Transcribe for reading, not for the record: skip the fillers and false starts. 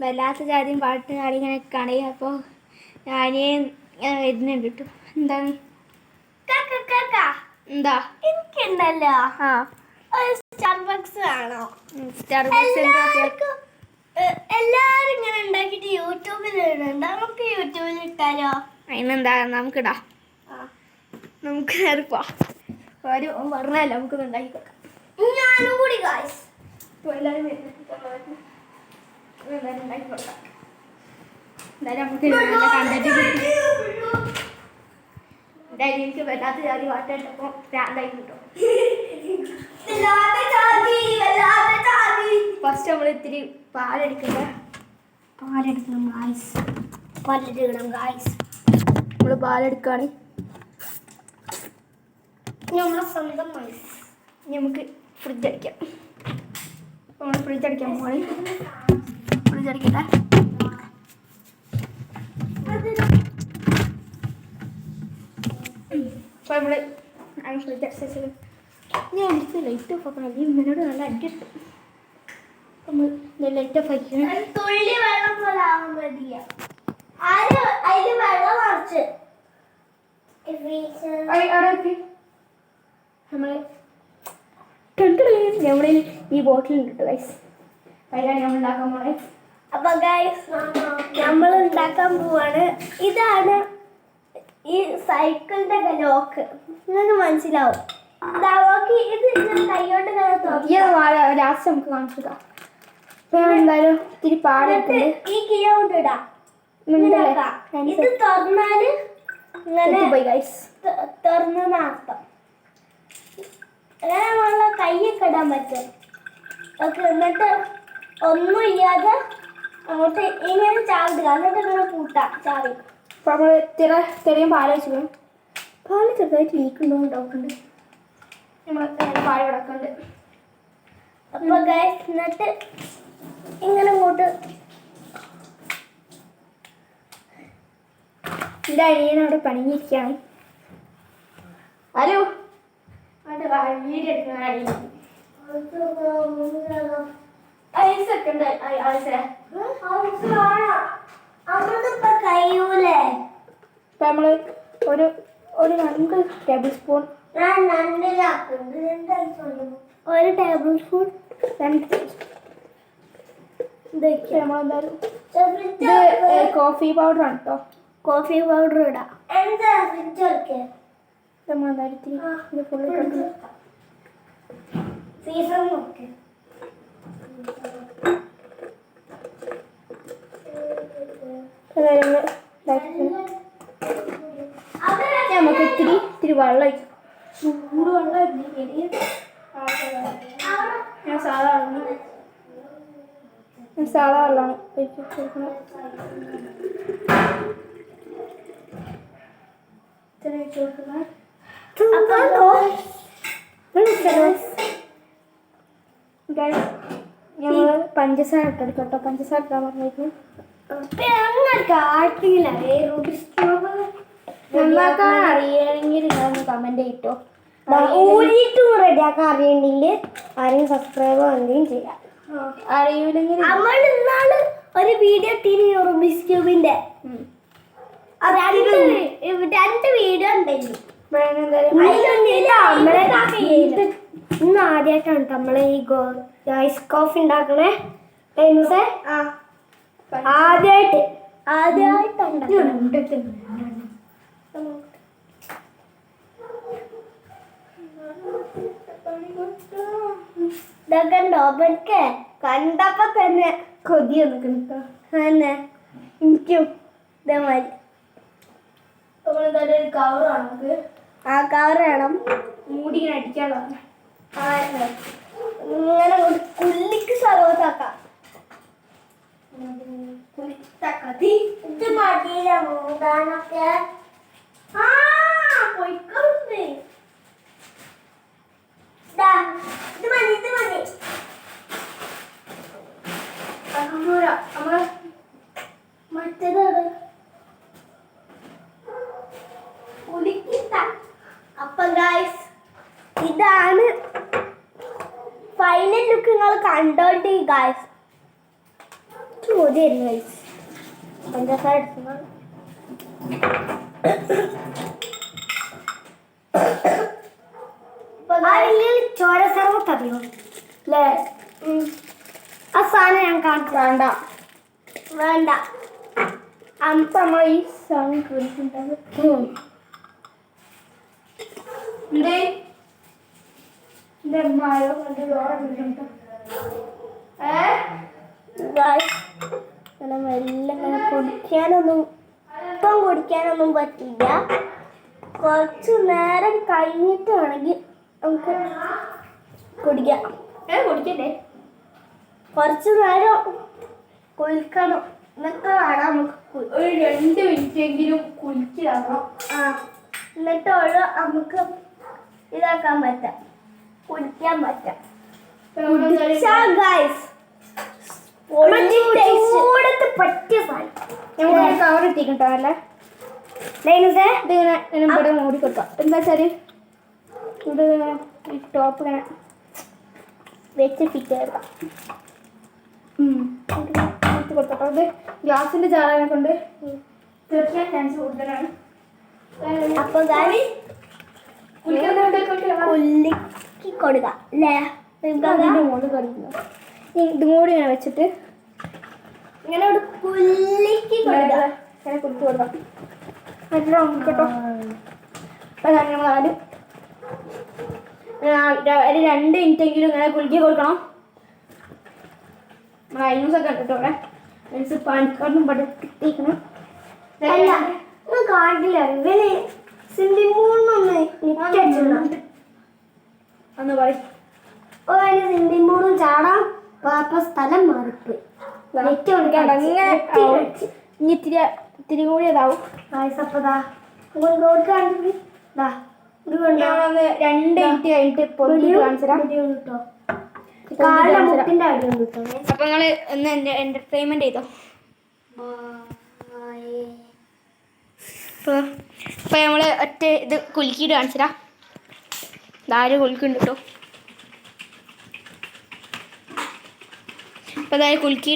വല്ലാത്ത ജാതിയും പാട്ട് കളി ഇങ്ങനെ കാണി. അപ്പോൾ ഞാൻ വരുന്നുണ്ട് കേട്ടോ. എന്താണ് എന്താ എനിക്കുണ്ടല്ലോ സ്റ്റാർബക്സ് ആണോ? സ്റ്റാർബക്സ് എല്ലാരും ഇങ്ങനെ ഉണ്ടാക്കിട്ട് യൂട്യൂബിൽ ഇടുന്നുണ്ട്. നമുക്ക് യൂട്യൂബിൽ ഇട്ടാലോ? അതിനെന്താ നമുക്കിടാം. നമുക്ക് നേരിപ്പോ ഒരു പറഞ്ഞല്ലോ നമുക്കൊന്ന് ഉണ്ടാക്കി കൊടുക്കാം. ഞാനും കൂടി ഗായ്സ്. ഇപ്പോൾ എല്ലാവരും ഉണ്ടാക്കി കൊടുക്കാം. എന്തായാലും നമുക്ക് നല്ല കണ്ടന്റ് കിട്ടും. എന്തായാലും എനിക്ക് വല്ലാത്ത ജാതി പാട്ടുണ്ടപ്പോൾ പ്രാന്തായി കിട്ടും. ഫസ്റ്റ് നമ്മൾ ഇത്തിരി പാലെടുക്കണം ഗായ്സ്. നമ്മൾ പാലെടുക്കുകയാണ്. നമ്മളെ സ്വന്തം നമുക്ക് ഫ്രിഡ്ജ് അടിക്കാം. നമ്മൾ ഫ്രിഡ്ജ് അടിക്കാൻ പോകണം. ഫ്രിഡ്ജ് അടിക്കട്ടെ. അപ്പോൾ നമ്മൾ ഫ്രിഡ്ജ് അടിച്ചു. ഞാൻ അടിച്ച് ലൈറ്റ് ഓഫ് ആക്കണം. അല്ലെങ്കിൽ ഇന്നോട് നല്ല അടിക്കിട്ടും. നമ്മൾ ലൈറ്റ് ഓഫ് ആക്കിക്കണം. തുള്ളി വെള്ളം പോലെ ആവാൻ മതിയാ. അതിൽ വെള്ളം നിറച്ച് നമ്മൾ ഈ ബോട്ടിലുണ്ട് കേട്ടോ ഗൈസ്. അതിലാണ് നമ്മൾ ഉണ്ടാക്കാൻ പോണേ. അപ്പൊ ഗൈസ് നമ്മൾ ഉണ്ടാക്കാൻ പോവാണ്. ഇതാണ് ഈ സൈക്കിളിന്റെ ലോക്ക്. നിങ്ങൾക്ക് മനസ്സിലാവും. ഇത് കൈകൊണ്ട് ലാസ്റ്റ് നമുക്ക് കാണിച്ചിടാം. എന്തായാലും ഇത്തിരി പാടെടുക്കുന്നത് ഈ കിയ കൊണ്ട് ഇടാം. ഇത് തുറന്നാല് തുറന്നർത്ഥം. അങ്ങനെ നമ്മളെ കൈയൊക്കെ ഇടാൻ പറ്റും. ഓക്കെ, എന്നിട്ട് ഒന്നും ഇല്ലാതെ അങ്ങോട്ട് ഇങ്ങനെ ചാവിടുക. എന്നിട്ട് ഇങ്ങനെ പൂട്ടാം ചാവി. അപ്പോൾ നമ്മൾ ചെറിയ പാല് വെച്ചിരിക്കണം. പാല് ചെറുതായിട്ട് ലീക്കുണ്ടോ ഡൗട്ടുണ്ട്. നമ്മൾ പാല് കിടക്കുന്നുണ്ട്. അപ്പോൾ ഗൈസ് എന്നിട്ട് ഇങ്ങനെ അങ്ങോട്ട് എൻ്റെ അനിയനവിടെ പണിഞ്ഞിരിക്കുകയാണ്. ഹലോ വീഡിയോ എടുക്കുന്ന ഐസൊക്കെ ഉണ്ട്. കഴിയൂലേ? ഇപ്പം നമ്മൾ ഒരു 2 ടേബിൾ സ്പൂൺ ഒരു ടേബിൾ സ്പൂൺ നമ്മളെന്തായാലും ഇത് കോഫി പൗഡറാണ് കേട്ടോ. കോഫി പൗഡർ ഇടാം. നമ്മളെന്തായാലും ഇത്തിരി ഇത് ഫുള്ള് കിടക്കുന്നു. സീസൺ നോക്ക്. നമുക്ക് ഇത്തിരി വെള്ളം ഒഴിക്കും. ചൂട് വെള്ളം. ഞാൻ സാധാ വെള്ളമാണ് ഒഴിക്കുന്നത്. ഞങ്ങൾ പഞ്ചസാര ഇട്ടെടുക്കട്ടോ. പഞ്ചസാര ഇട്ടാൻ പറഞ്ഞിരുന്നു. നന്നാക്കാൻ അറിയണമെങ്കിൽ നിങ്ങളൊന്ന് കമന്റ് ചെയ്തോ. റെഡിയാക്കാൻ അറിയണ്ടെങ്കിൽ ആരെങ്കിലും സബ്സ്ക്രൈബ് എന്തെങ്കിലും ചെയ്യാം. അറിയൂലെങ്കിൽ നമ്മൾ ഇന്നാള് ഒരു വീഡിയോ ഇട്ടിന് റൂബിക്സ് ക്യൂബിന്റെ 2 വീഡിയോ ഉണ്ടെങ്കിൽ ഇന്ന് ആദ്യമായിട്ടാണ് നമ്മളെ ഈ ഐസ് കോഫി ഉണ്ടാക്കണേ. ആദ്യമായിട്ടാണ് ഇതൊക്കെ ഉണ്ടോ? എനിക്ക് കണ്ടപ്പോ തന്നെ കൊതി വന്നിട്ട് തന്നെ എനിക്കും ഇതേമാതിരി. നമ്മളെന്തായാലും ഒരു കവറാണ് നമുക്ക്. ആ കവർ വേണം. മൂടി ഇങ്ങനെ അടിക്കാനുള്ളതാണ്. ഇങ്ങനെ കുല്ലിക്ക് സർവത്താക്കാം. ഇത് മതിയില്ല മൂടാനൊക്കെ. പൊയ്ക്കൊണ്ട് ഇത് മതി. നമ്മള് മറ്റേതാണ് അപ്പൊ ഗൈസ് ഇതാണ് ഫൈനൽ ലുക്ക്. നിങ്ങൾ കണ്ടോണ്ടി ഗൈസ്. ചോദ്യമായിരുന്നു ഗൈസ്. പഞ്ചസാര എടുക്കുന്നത് ചോര സർവത്ത് അറിയോ അല്ലേ? ആ സാധനം ഞാൻ കാണിച്ചു. വേണ്ട വേണ്ട, അപ്പൊ നമ്മൾ ഈ സാധനം കുറിച്ചിട്ടുണ്ടാകും. മെല്ലെ കുടിക്കാനൊന്നും ഇപ്പം കുടിക്കാനൊന്നും പറ്റില്ല. കുറച്ച് നേരം കഴിഞ്ഞിട്ടാണെങ്കിൽ നമുക്ക് കുടിക്കാം. കുടിക്കണ്ടേ? കുറച്ച് നേരം കുളിക്കണം, എന്നിട്ട് വേണം നമുക്ക് ഒരു 2 മിനിറ്റെങ്കിലും കുളിക്കണം. എന്നിട്ടുള്ള നമുക്ക് ഇതാക്കാൻ പറ്റാം, കുടിക്കാൻ പറ്റാം. പറ്റിയ സാധനം കവർ ഇട്ടിട്ടോ. അല്ലേ ഇതിങ്ങനെ മൂടി കൊടുക്കാം. എന്താ വെച്ചാല് ഇത് ഈ ടോപ്പ് ഇങ്ങനെ വെച്ച് ഫിറ്റ് ചെയ്തെടുക്കാം. കൊടുത്തോ. ഇത് ഗ്ലാസിന്റെ ജാറിനെ കൊണ്ട് തീർച്ചയായും ചാൻസ് കൂടുതലാണ്. അപ്പൊ കുലുക്കി കൊടുക്കുക അല്ലേ? ഇതും കൂടി ഇങ്ങനെ വെച്ചിട്ട് ഇങ്ങനെ കുലുക്കി കൊടുക്കുക. ഇങ്ങനെ കുലുക്കി കൊടുക്കാം. കേട്ടോ. അപ്പൊ ഞങ്ങളാദ്യം ഒരു 2 മിനിറ്റെങ്കിലും ഇങ്ങനെ കുലുക്കി കൊടുക്കണം. ഐനൂസൊക്കെ കണ്ടിട്ടോ അവിടെ പാനിക്കാർന്നും പഠിപ്പിക്കണം. കാട്ടില്ല ഇവന് സിന്ധിമൂന്നൊന്ന് അന്ന് പറയും. സിന്ധിമൂന്നും ചാടാൻ പാപ്പ സ്ഥലം മാറിപ്പോയി. ഇനി ഇത്തിരി കൂടി അതാവും. ആയിസപ്പതാ 2 മിനിറ്റ് കഴിഞ്ഞിട്ട് കാണിച്ചോ. അപ്പൊ നിങ്ങള് ഒന്ന് എന്റർടൈൻമെന്റ് ചെയ്തോ. ഇപ്പൊ നമ്മള് ഒറ്റ ഇത് കുലുക്കിയിട്ട് കാണിച്ചരാ. ഇതാരും കുലുക്കുണ്ട് കേട്ടോ. അപ്പൊ അതായത് കുലുക്കിയിട്ട്